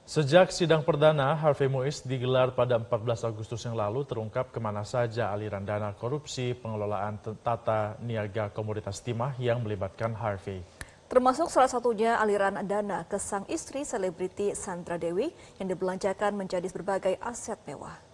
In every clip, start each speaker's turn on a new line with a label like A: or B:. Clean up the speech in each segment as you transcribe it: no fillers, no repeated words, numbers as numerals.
A: Sejak sidang perdana Harvey Muiz digelar pada 14 Agustus yang lalu, terungkap kemana saja aliran dana korupsi pengelolaan tata niaga komoditas timah yang melibatkan Harvey.
B: Termasuk salah satunya aliran dana ke sang istri selebriti Sandra Dewi yang dibelanjakan menjadi berbagai aset mewah.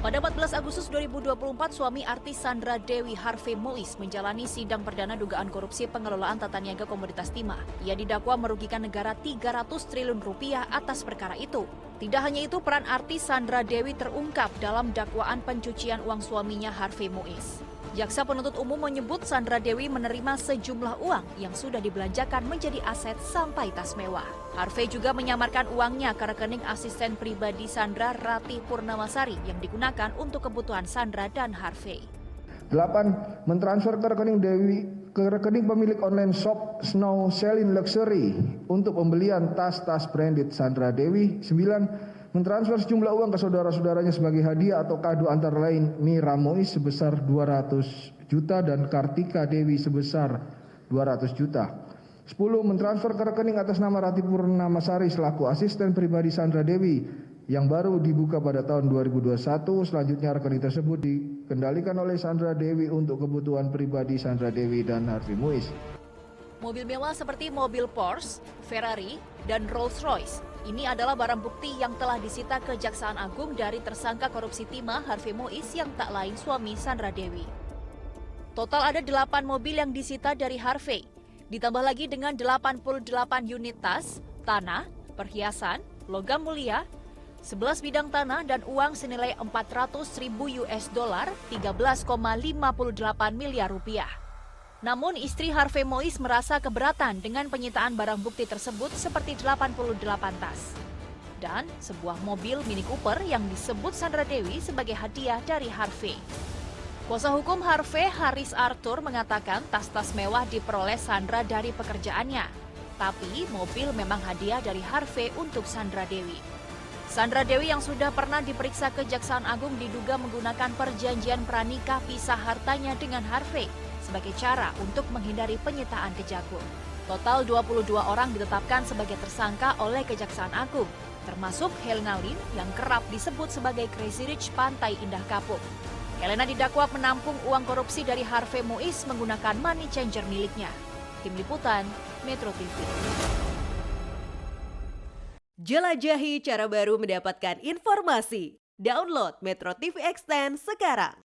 C: Pada 14 Agustus 2024, suami artis Sandra Dewi Harvey Muiz menjalani sidang perdana dugaan korupsi pengelolaan tata niaga komoditas timah. Ia didakwa merugikan negara 300 triliun rupiah atas perkara itu. Tidak hanya itu, peran artis Sandra Dewi terungkap dalam dakwaan pencucian uang suaminya Harvey Muiz. Jaksa penuntut umum menyebut Sandra Dewi menerima sejumlah uang yang sudah dibelanjakan menjadi aset sampai tas mewah. Harvey juga menyamarkan uangnya ke rekening asisten pribadi Sandra, Ratih Purnamasari, yang digunakan untuk kebutuhan Sandra dan Harvey.
D: 8. Mentransfer ke rekening Dewi ke rekening pemilik online shop Snow Celine Luxury untuk pembelian tas-tas branded Sandra Dewi. 9. Mentransfer sejumlah uang ke saudara-saudaranya sebagai hadiah atau kado, antara lain Mira Muiz sebesar 200 juta dan Kartika Dewi sebesar 200 juta. 10. Mentransfer ke rekening atas nama Ratih Purnamasari selaku asisten pribadi Sandra Dewi yang baru dibuka pada tahun 2021. Selanjutnya rekening tersebut dikendalikan oleh Sandra Dewi untuk kebutuhan pribadi Sandra Dewi dan Harvey Muiz.
C: Mobil mewah seperti mobil Porsche, Ferrari, dan Rolls-Royce. Ini adalah barang bukti yang telah disita Kejaksaan Agung dari tersangka korupsi timah Harvey Muiz yang tak lain suami Sandra Dewi. Total ada 8 mobil yang disita dari Harvey. Ditambah lagi dengan 88 unit tas, tanah, perhiasan, logam mulia, 11 bidang tanah dan uang senilai 400.000 US dollar, 13,58 miliar rupiah. Namun istri Harvey Muiz merasa keberatan dengan penyitaan barang bukti tersebut seperti 88 tas dan sebuah mobil Mini Cooper yang disebut Sandra Dewi sebagai hadiah dari Harvey. Kuasa hukum Harvey, Haris Arthur, mengatakan tas-tas mewah diperoleh Sandra dari pekerjaannya, tapi mobil memang hadiah dari Harvey untuk Sandra Dewi. Sandra Dewi yang sudah pernah diperiksa Kejaksaan Agung diduga menggunakan perjanjian pranikah pisah hartanya dengan Harvey sebagai cara untuk menghindari penyitaan Kejagung. Total 22 orang ditetapkan sebagai tersangka oleh Kejaksaan Agung, termasuk Helena Lim yang kerap disebut sebagai Crazy Rich Pantai Indah Kapuk. Helena didakwa menampung uang korupsi dari Harvey Muiz menggunakan money changer miliknya. Tim Liputan, Metro TV.
E: Jelajahi cara baru mendapatkan informasi. Download Metro TV Extend sekarang.